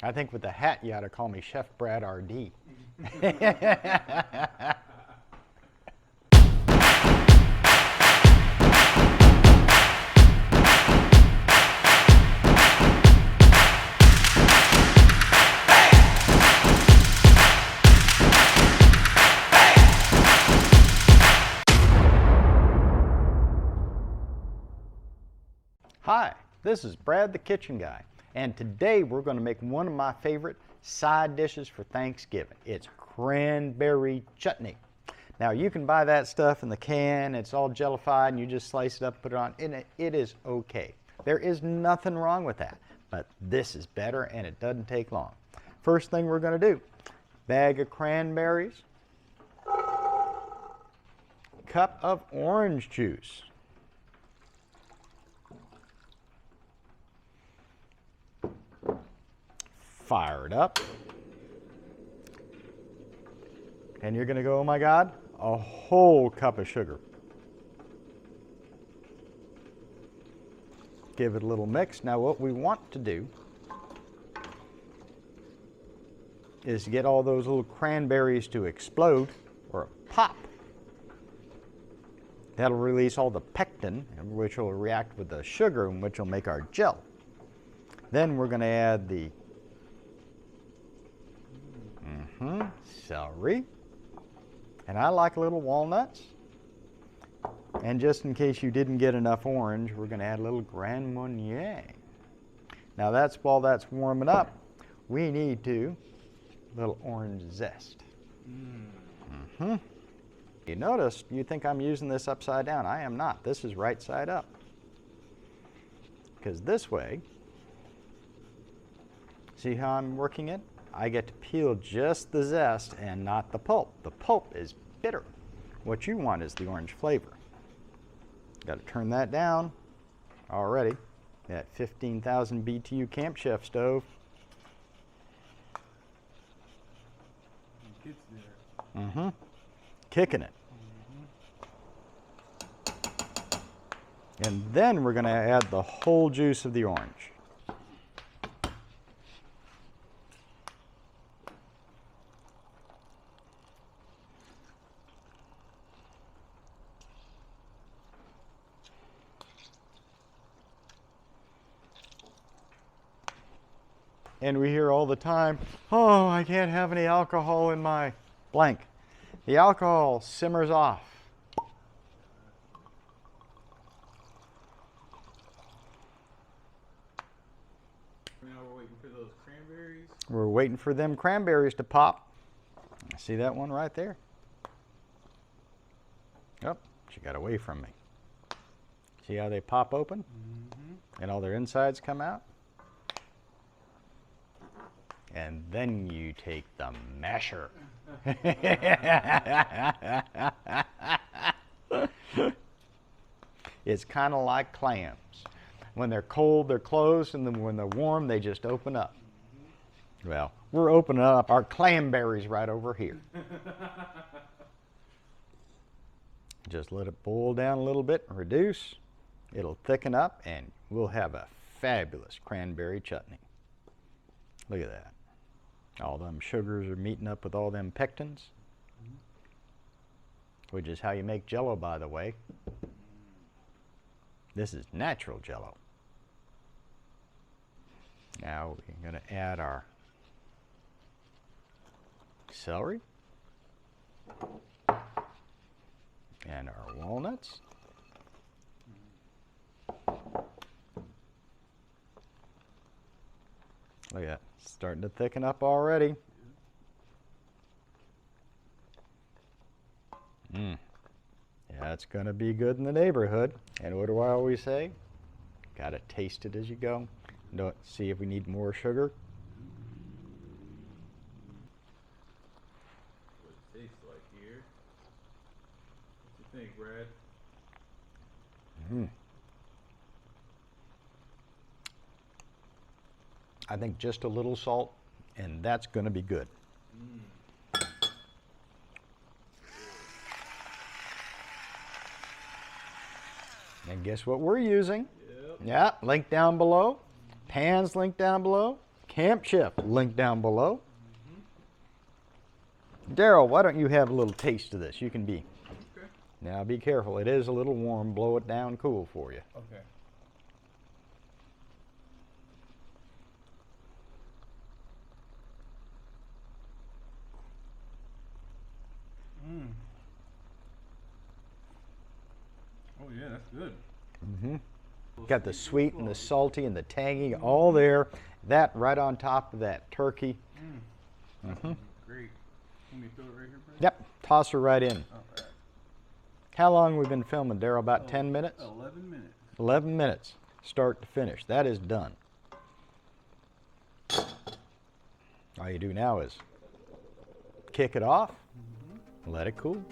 I think with the hat you ought to call me Chef Brad RD. Hi, this is Brad the Kitchen Guy, and today we're going to make one of my favorite side dishes for Thanksgiving. It's cranberry chutney. Now you can buy that stuff in the can, it's all jellified and you just slice it up, put it on, and it is okay. There is nothing wrong with that, but this is better and it doesn't take long. First thing we're going to do, bag of cranberries, cup of orange juice, fire it up, and you're going to go, oh my God, a whole cup of sugar. Give it a little mix. Now what we want to do is get all those little cranberries to explode or pop. That'll release all the pectin, which will react with the sugar, and which will make our gel. Then we're going to add the celery, and I like a little walnuts, and just in case you didn't get enough orange, we're going to add a little Gran Marnier. Now while that's warming up, we need a little orange zest. You notice, you think I'm using this upside down. I am not. This is right side up, because this way, see how I'm working it? I get to peel just the zest and not the pulp. The pulp is bitter. What you want is the orange flavor. Got to turn that down already. That 15,000 BTU Camp Chef stove. Kicking it. And then we're going to add the whole juice of the orange. And we hear all the time, oh, I can't have any alcohol in my blank. The alcohol simmers off. Now we're waiting for those cranberries. We're waiting for them cranberries to pop. See that one right there? Oh, she got away from me. See how they pop open? And all their insides come out? And then you take the masher. It's kind of like clams. When they're cold, they're closed, and then when they're warm, they just open up. Well, we're opening up our cranberries right over here. Just let it boil down a little bit and reduce. It'll thicken up, and we'll have a fabulous cranberry chutney. Look at that. All them sugars are meeting up with all them pectins, which is how you make Jell-O, by the way. This is natural Jell-O. Now we're going to add our celery and our walnuts. Look at that, it's starting to thicken up already. Yeah, it's going to be good in the neighborhood. And what do I always say? Got to taste it as you go. See if we need more sugar. What it tastes like here. What you think, Brad? I think just a little salt, and that's going to be good. And guess what we're using? Yep. Yeah, link down below. Pan's link down below. Camp Chef, link down below. Darrell, why don't you have a little taste of this? You can be. Okay. Now be careful. It is a little warm. Blow it down cool for you. Okay. Mmm. Oh yeah, that's good. Mm-hmm. Got the sweet and the salty and the tangy all there. That right on top of that turkey. Mm-hmm. Great. Let me throw it right here, Brad? Yep, toss her right in. All right. How long we been filming, Darrell? About 10 minutes? 11 minutes. 11 minutes, start to finish. That is done. All you do now is kick it off, let it cool.